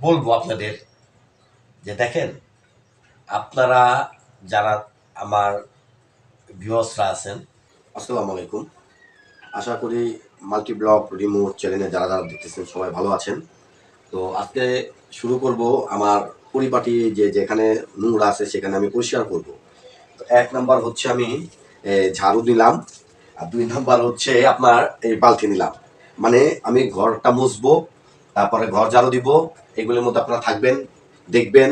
বলবো আপনাদের যে দেখেন, আপনারা যারা আমার ভিউয়ার্সরা আছেন, আসসালামু আলাইকুম। আশা করি মাল্টি ব্লগ রিমোট চ্যানেলে যারা যারা দেখতেছেন সবাই ভালো আছেন। তো আজকে শুরু করব আমার পরিপাটি যেখানে নোংরা আছে সেখানে আমি পরিষ্কার করব। তো এক নাম্বার হচ্ছে আমি ঝাড়ু দিলাম, আর দুই নাম্বার হচ্ছে আপনার এই বালতি নিলাম। মানে আমি ঘরটা মুছবো, তারপরে ঘর ঝাড়ু দিব। এগুলোর মধ্যে আপনারা থাকবেন, দেখবেন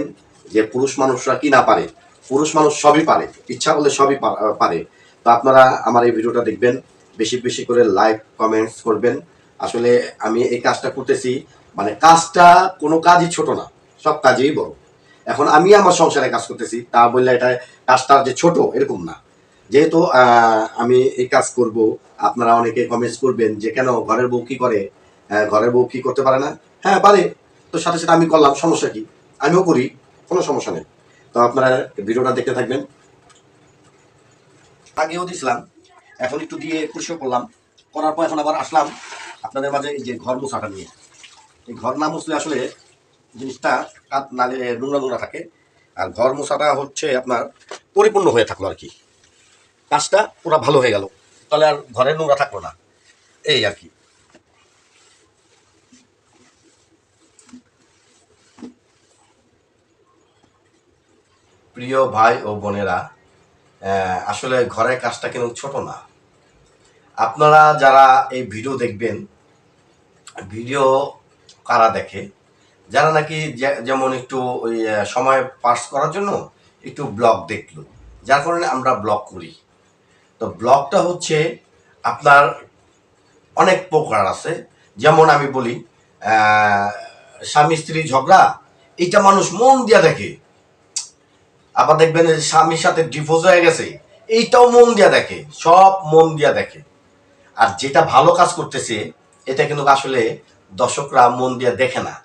যে পুরুষ মানুষরা কি না পারে। পুরুষ মানুষ সবই পারে, ইচ্ছা করলে সবই পারে। তো আপনারা আমার এই ভিডিওটা দেখবেন, বেশি বেশি করে লাইক কমেন্টস করবেন। আসলে আমি এই কাজটা করতেছি, মানে কাজটা কোনো কাজই ছোট না, সব কাজেই বড়। এখন আমি আমার সংসারে কাজ করতেছি, তা বললে এটা কাজটা যে ছোট এরকম না। যেহেতু আমি এই কাজ করব, আপনারা অনেকে কমেন্টস করবেন যে কেন ঘরের বউ কি করে, ঘরের বউ কি করতে পারে না। হ্যাঁ পারে, তো সাথে সাথে আমি করলাম, সমস্যা কি, আমিও করি, কোনো সমস্যা নেই। তো আপনারা ভিডিওটা দেখতে থাকবেন। আগেও দিয়েছিলাম, এখন একটু দিয়ে পরিষ্কার করলাম, করার পর এখন আবার আসলাম আপনাদের মাঝে এই যে ঘর মোছাটা নিয়ে। এই ঘর না মুছলে আসলে জিনিসটা নালে নোংরা নোংরা থাকে। আর ঘর মোছাটা হচ্ছে আপনার পরিপূর্ণ হয়ে থাকলো আর কি, কাজটা পুরো ভালো হয়ে গেল, তাহলে আর ঘরের নোংরা থাকলো না, এই আর কি। প্রিয় ভাই ও বোনেরা, আসলে ঘরের কাজটা কিন্তু ছোট না। আপনারা যারা এই ভিডিও দেখবেন, ভিডিও কারা দেখে, যারা নাকি যেমন একটু ওই সময় পাস করার জন্য একটু ব্লগ দেখলো, যার কারণে আমরা ব্লগ করি। তো ব্লগটা হচ্ছে আপনার অনেক প্রকার আছে। যেমন আমি বলি, স্বামী স্ত্রী ঝগড়া, এটা মানুষ মন দিয়া দেখে। আবার দেখবেন যে স্বামীর সাথে ডিভোর্স হয়ে গেছে, এইটাও মন দিয়া দেখে, সব মন দিয়া দেখে। আর যেটা ভালো কাজ করতেছে এটা কিন্তু আসলে দর্শকরা মন দিয়ে দেখে না।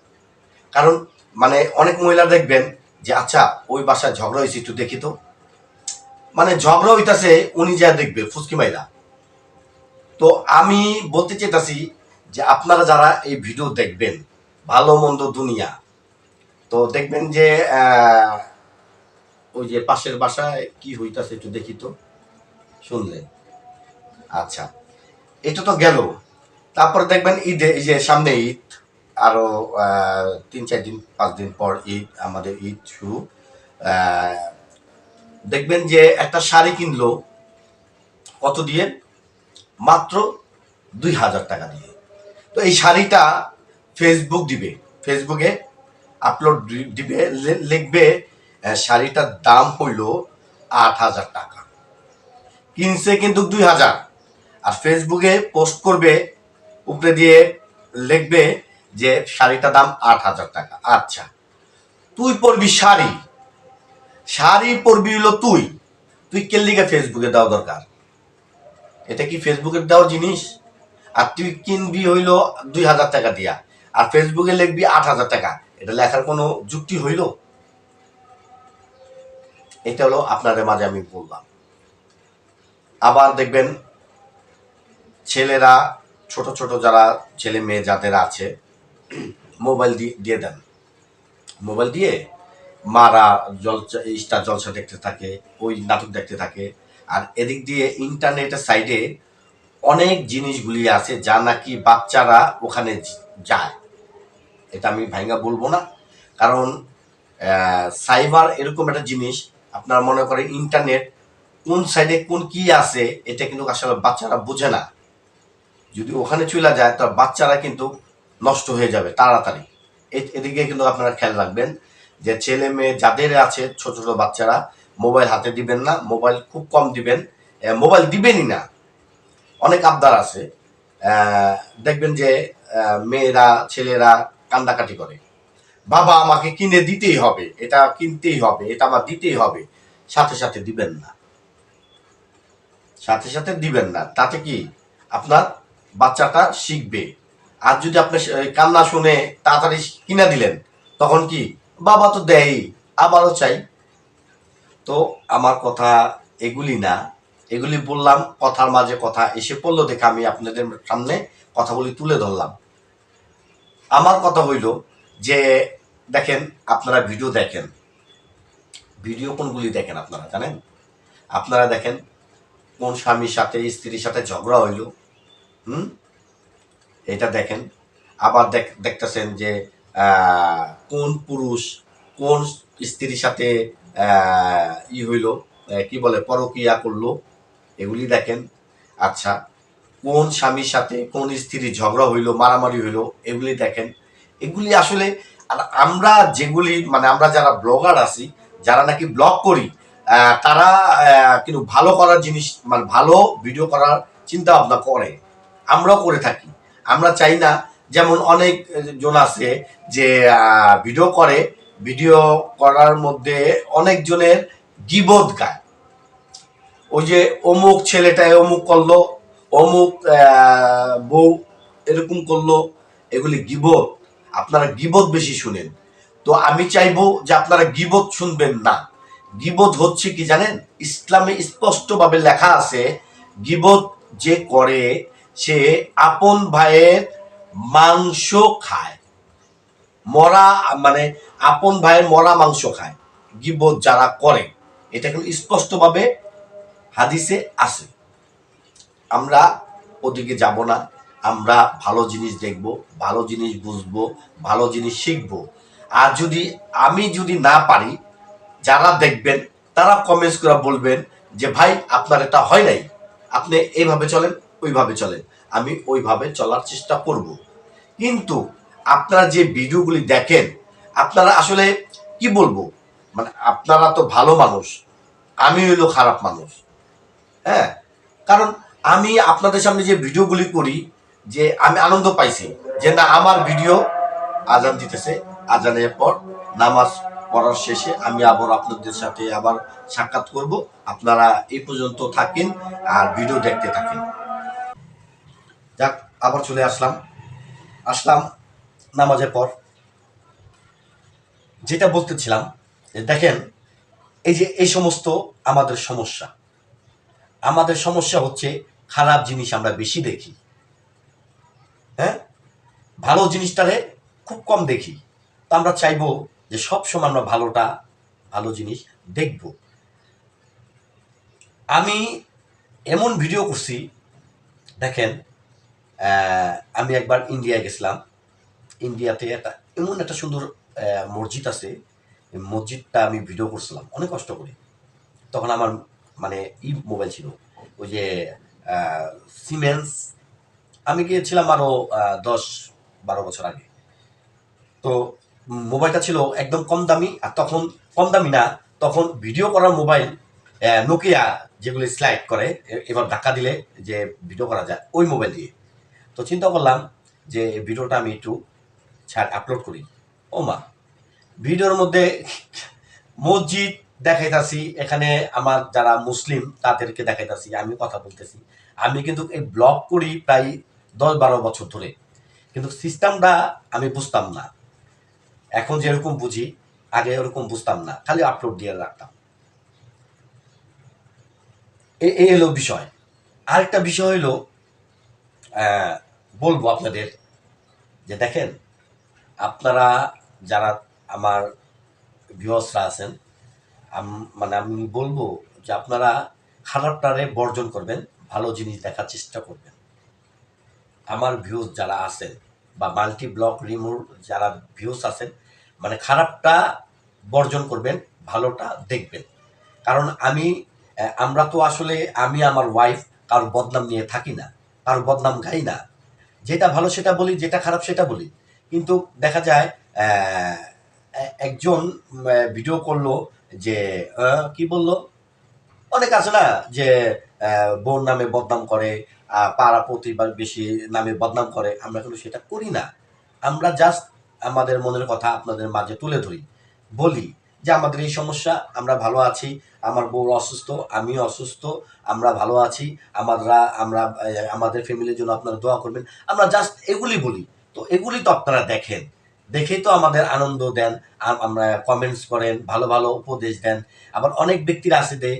কারণ মানে অনেক মহিলা দেখবেন যে আচ্ছা ওই বাসায় ঝগড়া হয়েছে, একটু দেখি তো, মানে ঝগড়া হইতাছে উনি যা দেখবে ফুসকি মাইরা। তো আমি বলতে চাইতাছি যে আপনারা যারা এই ভিডিও দেখবেন, ভালো মন্দ দুনিয়া, তো দেখবেন যে ওই যে পাশের বাসায় কি হইতাছে একটু দেখি তো, শুনলেন? আচ্ছা, এটা তো গেল। তারপরে দেখবেন ঈদে, এই যে সামনে ঈদ, আরো 3-4 দিন 5 দিন পর ঈদ, আমাদের ঈদ শুরু। আহ, দেখবেন যে একটা শাড়ি কিনলো কত দিয়ে? মাত্র 2,000 টাকা দিয়ে। তো এই শাড়িটা ফেসবুক দিবে, ফেসবুকে আপলোড দিবে, লিখবে শাড়িটার দাম হইল 8,000 টাকা, কিনছে কিন্তু 2,000। আর ফেসবুকে পোস্ট করবে, উপরে দিয়ে লিখবে যে শাড়িটার দাম 8,000 টাকা। আচ্ছা, তুই পরবি শাড়ি, শাড়ি পরবি হলো তুই, তুই কেল্লিকে ফেসবুকে দেওয়া দরকার? এটা কি ফেসবুকে দেওয়ার জিনিস? আর তুই কিনবি হইলো 2,000 টাকা দিয়া, আর ফেসবুকে লিখবি 8,000 টাকা, এটা লেখার কোনো যুক্তি হইল? এটা হলো আপনাদের মাঝে আমি বললাম। আবার দেখবেন ছেলেরা, ছোট ছোট যারা ছেলে মেয়ে যাদের আছে, মোবাইল দিয়ে দেন, মোবাইল দিয়ে মারা জলসা, স্টার জলসা দেখতে থাকে, ওই নাটক দেখতে থাকে। আর এদিক দিয়ে ইন্টারনেটের সাইডে অনেক জিনিসগুলি আছে যা নাকি বাচ্চারা ওখানে যায়। এটা আমি ভাইঙ্গা বলবো না, কারণ সাইবার এরকম একটা জিনিস। আপনারা মনে করেন ইন্টারনেট কোন সাইডে কোন কি আছে, এটা কিন্তু আসলে বাচ্চারা বোঝে না। যদি ওখানে চলে যায় তো বাচ্চারা কিন্তু নষ্ট হয়ে যাবে তাড়াতাড়ি। এদিকে কিন্তু আপনারা খেয়াল রাখবেন যে ছেলে মেয়ে যাদের আছে, ছোট ছোট বাচ্চারা, মোবাইল হাতে দিবেন না, মোবাইল খুব কম দিবেন, মোবাইল দিবেনই না। অনেক আবদার আছে, দেখবেন যে মেয়েরা ছেলেরা কান্দাকাটি করে, বাবা আমাকে কিনে দিতেই হবে, এটা কিনতেই হবে, এটা আমার দিতেই হবে। সাথে সাথে দিবেন না, সাথে সাথে দিবেন না, তাতে কি আপনার বাচ্চাটা শিখবে। আর যদি আপনি কান্না শুনে তাড়াতাড়ি কিনে দিলেন, তখন কি বাবা তো দেয়ই, আবারও চাই। তো আমার কথা এগুলি না, এগুলি বললাম, কথার মাঝে কথা এসে পড়লো দেখে আমি আপনাদের সামনে কথাগুলি তুলে ধরলাম। আমার কথা হইল যে দেখেন, আপনারা ভিডিও দেখেন, ভিডিও কোনগুলি দেখেন আপনারা জানেন? আপনারা দেখেন কোন স্বামীর সাথে স্ত্রীর সাথে ঝগড়া হইল, হুম, এটা দেখেন। আবার দেখতেছেন যে কোন পুরুষ কোন স্ত্রীর সাথে হইল, কি বলে, পরকীয়া করলো, এগুলি দেখেন। আচ্ছা, কোন স্বামীর সাথে কোন স্ত্রীর ঝগড়া হইলো, মারামারি হইলো, এগুলি দেখেন। এগুলি আসলে, আর আমরা যেগুলি মানে আমরা যারা ব্লগার আছি, যারা নাকি ব্লগ করি, তারা কিন্তু ভালো করার জিনিস, মানে ভালো ভিডিও করার চিন্তা ভাবনা করে, আমরাও করে থাকি। আমরা চাই না, যেমন অনেক জন আছে যে ভিডিও করে, ভিডিও করার মধ্যে অনেক জনের গীবত গায়, ওই যে অমুক ছেলেটা অমুক করলো, অমুক বউ এরকম করলো, এগুলি গীবত। আপনারা গীবত বেশি শুনেন, তো আমি চাইবো যে আপনারা গীবত শুনবেন না। গীবত হচ্ছে কি জানেন? ইসলামে স্পষ্টভাবে লেখা আছে, গীবত যে করে সে আপন ভাইয়ের মাংস খায়, মরা, মানে আপন ভাইয়ের মরা মাংস খায় গীবত যারা করে। এটা কিন্তু স্পষ্টভাবে হাদিসে আছে। আমরা ওদিকে যাব না, আমরা ভালো জিনিস দেখব, ভালো জিনিস বুঝবো, ভালো জিনিস শিখবো। আর আমি যদি না পারি, যারা দেখবেন তারা কমেন্টস করে বলবেন যে ভাই আপনার এটা হয় নাই, আপনি এইভাবে চলেন, ওইভাবে চলেন, আমি ওইভাবে চলার চেষ্টা করব। কিন্তু আপনারা যে ভিডিওগুলি দেখেন, আপনারা আসলে কি বলবো, মানে আপনারা তো ভালো মানুষ, আমি হইলো খারাপ মানুষ। হ্যাঁ, কারণ আমি আপনাদের সামনে যে ভিডিওগুলি করি, যে আমি আনন্দ পাইছি যে না, আমার ভিডিও আজান দিতেছে, আজানের পর নামাজ পড়ার শেষে আমি আবার আপনাদের সাথে আবার সাক্ষাৎ করব। আপনারা এই পর্যন্ত থাকেন আর ভিডিও দেখতে থাকেন। যাক, আবার চলে আসলাম নামাজের পর। যেটা বলতেছিলাম, দেখেন, এই যে এই সমস্ত আমাদের সমস্যা হচ্ছে খারাপ জিনিস আমরা বেশি দেখি, হ্যাঁ, ভালো জিনিসটারে খুব কম দেখি। তো আমরা চাইবো যে সব সময় আমরা ভালো জিনিস দেখব। আমি এমন ভিডিও করছি, দেখেন, আমি একবার ইন্ডিয়ায় গেছিলাম। ইন্ডিয়াতে এমন একটা সুন্দর মসজিদ আছে, মসজিদটা আমি ভিডিও করছিলাম অনেক কষ্ট করে। তখন আমার মানে মোবাইল ছিল, ওই যে সিমেন্স। আমি গিয়েছিলাম আরো 10-12 বছর আগে। তো মোবাইলটা ছিল একদম কম দামি, আর তখন কম দামি না, তখন ভিডিও করার মোবাইল নোকিয়া, যেগুলি স্লাইড করে, এবার ধাক্কা দিলে যে ভিডিও করা যায়, ওই মোবাইল দিয়ে। তো চিন্তা করলাম যে ভিডিওটা আমি একটু আপলোড করি। ও মা, ভিডিওর মধ্যে মসজিদ দেখাইতাছি, এখানে আমার যারা মুসলিম তাদেরকে দেখাইতাছি, আমি কথা বলতেছি। আমি কিন্তু এই ব্লগ করি প্রায় 10-12 বছর ধরে, কিন্তু সিস্টেমটা আমি বুঝতাম না। এখন যেরকম বুঝি, আগে ওরকম বুঝতাম না, খালি আপলোড দিয়ে রাখতাম। এই হলো বিষয়। আরেকটা বিষয় হলো, বলবো আপনাদের যে দেখেন, আপনারা যারা আমার ভিউয়ার্সরা আছেন, মানে আমি বলবো যে আপনারা খারাপটারে বর্জন করবেন, ভালো জিনিস দেখার চেষ্টা করবেন। আমার ভিউজ যারা আছেন বা মাল্টি ব্লগ রিমুর যারা ভিউজ আছেন, মানে খারাপটা বর্জন করবেন, ভালোটা দেখবেন। কারণ আমরা তো আসলে, আমি আমার ওয়াইফ কারোর বদনাম নিয়ে থাকি না, কারোর বদনাম গাই না। যেটা ভালো সেটা বলি, যেটা খারাপ সেটা বলি। কিন্তু দেখা যায় একজন ভিডিও করলো যে কি বললো, অনেক আছে না যে বোন নামে বদনাম করে, পাড়া প্রতিবেশী নামে বদনাম করে। আমরা কিন্তু সেটা করি না। আমরা জাস্ট আমাদের মনের কথা আপনাদের মাঝে তুলে ধরি, বলি যে আমাদের এই সমস্যা, আমরা ভালো আছি, আমার বউ অসুস্থ, আমিও অসুস্থ, আমরা ভালো আছি, আমাদের ফ্যামিলির জন্য আপনারা দোয়া করবেন। আমরা জাস্ট এগুলি বলি। তো এগুলি তো আপনারা দেখেন, দেখেই তো আমাদের আনন্দ দেন, আমরা কমেন্টস করেন, ভালো ভালো উপদেশ দেন। আবার অনেক ব্যক্তিরা আছে যে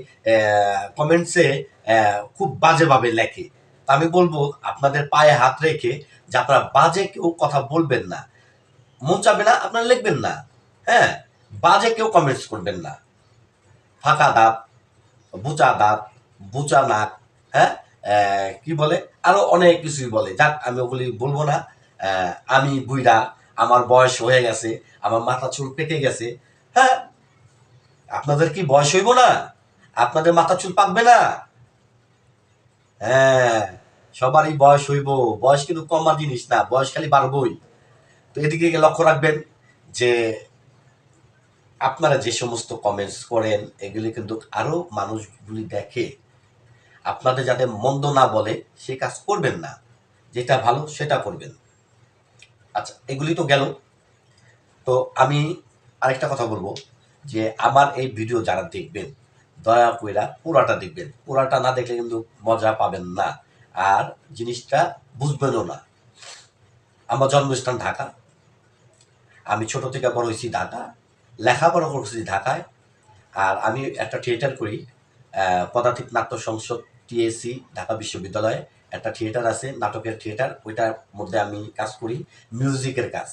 কমেন্টসে খুব বাজেভাবে লেখে। আমি বলবো আপনাদের পায়ে হাত রেখে যে আপনারা বাজে কেউ কথা বলবেন না, মন চাবে না আপনারা লিখবেন না। হ্যাঁ, বাজে কেউ কমেন্টস করবেন না। ফাঁকা দাঁত, বুচা দাঁত, বুচা নাক, হ্যাঁ, কি বলে আরো অনেক কিছুই বলে, যাক আমি ওগুলি বলবো না। আমি বুইড়া, আমার বয়স হয়ে গেছে, আমার মাথা চুল পেকে গেছে। হ্যাঁ, আপনাদের কি বয়স হইব না? আপনাদের মাথা চুল পাকবে না? হ্যাঁ, সবারই বয়স হইব। বয়স কিন্তু কমার জিনিস না, বয়স খালি বাড়বই। তো এদিকে লক্ষ্য রাখবেন যে আপনারা যে সমস্ত কমেন্টস করেন এগুলি কিন্তু আরো মানুষগুলি দেখে, আপনাদের যাতে মন্দ না বলে সে কাজ করবেন না, যেটা ভালো সেটা করবেন। আচ্ছা, এগুলি তো গেল। তো আমি আরেকটা কথা বলবো যে আমার এই ভিডিও যারা দেখবেন দয়া কইরা পুরাটা দেখবেন, পুরাটা না দেখলে কিন্তু মজা পাবেন না, আর জিনিসটা বুঝবেনও না। আমার জন্মস্থান ঢাকা, আমি ছোট থেকে বড় হয়েছি ঢাকা, লেখাপড়া করছি ঢাকায়। আর আমি একটা থিয়েটার করি, পদাতিক নাট্য সংসদ টিএসসি ঢাকা বিশ্ববিদ্যালয়ে একটা থিয়েটার আছে, নাটকের থিয়েটার, ওইটার মধ্যে আমি কাজ করি, মিউজিকের কাজ।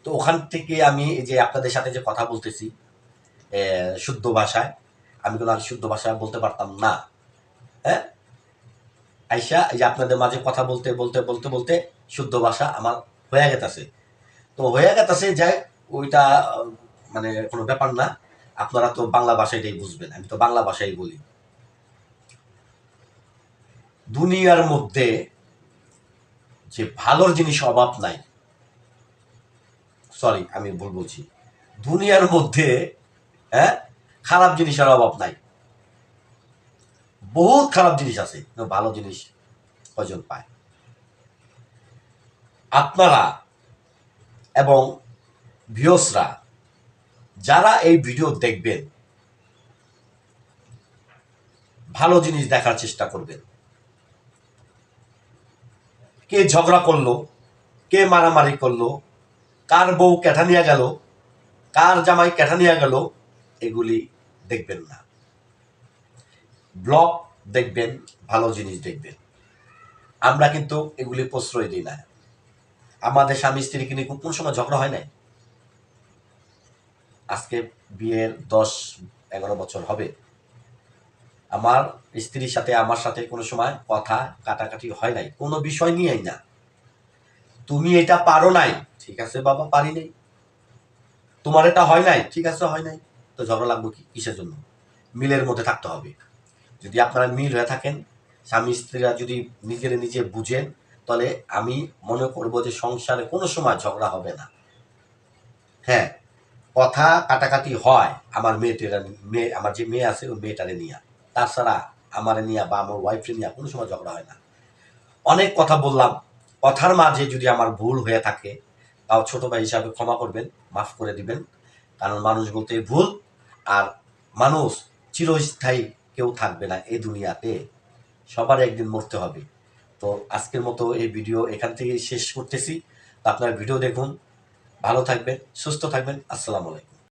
তো ওখান থেকে আমি এই যে আপনাদের সাথে যে কথা বলতেছি শুদ্ধ ভাষায়, আমি কোনো আর শুদ্ধ ভাষায় বলতে পারতাম না। হ্যাঁ, আইসা এই যে আপনাদের মাঝে কথা বলতে বলতে বলতে বলতে শুদ্ধ ভাষা আমার হয়ে গেছে। তো হয়ে গেছে যাই, ওইটা মানে কোনো ব্যাপার না। আপনারা তো বাংলা ভাষাটাই বুঝবেন, আমি তো বাংলা ভাষাই বলি। দুনিয়ার মধ্যে যে ভালোর জিনিস অভাব নাই, সরি আমি ভুল বলছি, দুনিয়ার মধ্যে হ্যাঁ খারাপ জিনিসের অভাব নাই। বহুত খারাপ জিনিস আছে, ভালো জিনিস কয়জন পায়? আপনারা এবং ভিউয়ার্সরা যারা এই ভিডিও দেখবেন ভালো জিনিস দেখার চেষ্টা করবেন। কে ঝগড়া করলো, কে মারামারি করলো, কার বউ কেঠা নিয়ে গেল, কার জামাই কেঠা নিয়ে গেল, এগুলি দেখবেন না। ব্লগ দেখবেন, ভালো জিনিস দেখবেন। আমরা কিন্তু এগুলি প্রশ্রয় দিই না। আমাদের স্বামী স্ত্রীকে নিয়ে কোন সময় ঝগড়া হয় নাই? আজকে বিয়ের 10-11 বছর হবে, আমার স্ত্রীর সাথে আমার সাথে কোনো সময় কথা কাটাকাটি হয় নাই, কোনো বিষয় নিয়েই না। তুমি এটা পারো নাই, ঠিক আছে বাবা পারি নাই। তোমার এটা হয় নাই, ঠিক আছে হয় নাই। তো ঝগড়া লাগবে কিসের জন্য? মিলের মধ্যে থাকতে হবে। যদি আপনারা মিল হয়ে থাকেন, স্বামী স্ত্রীরা যদি নিজের নিজে বুঝেন, তাহলে আমি মনে করবো যে সংসারে কোনো সময় ঝগড়া হবে না। হ্যাঁ, কথা কাটাকাটি হয় আমার আমার যে মেয়ে আছে ওই মেয়েটারে নিয়ে, তাছাড়া আমার নিয়ে বা আমার ওয়াইফরে নিয়ে কোনো সময় ঝগড়া হয় না। অনেক কথা বললাম, কথার মাঝে যদি আমার ভুল হয়ে থাকে তাও ছোট ভাই হিসাবে ক্ষমা করবেন, মাফ করে দিবেন। কারণ মানুষ বলতে ভুল, আর মানুষ চিরস্থায়ী কেউ থাকবে না এই দুনিয়াতে, সবার একদিন মরতে হবে। তো আজকের মতো এই ভিডিও এখান থেকেই শেষ করতেছি। তো আপনার ভিডিও দেখুন, ভালো থাকবেন, সুস্থ থাকবেন। আসসালামু আলাইকুম।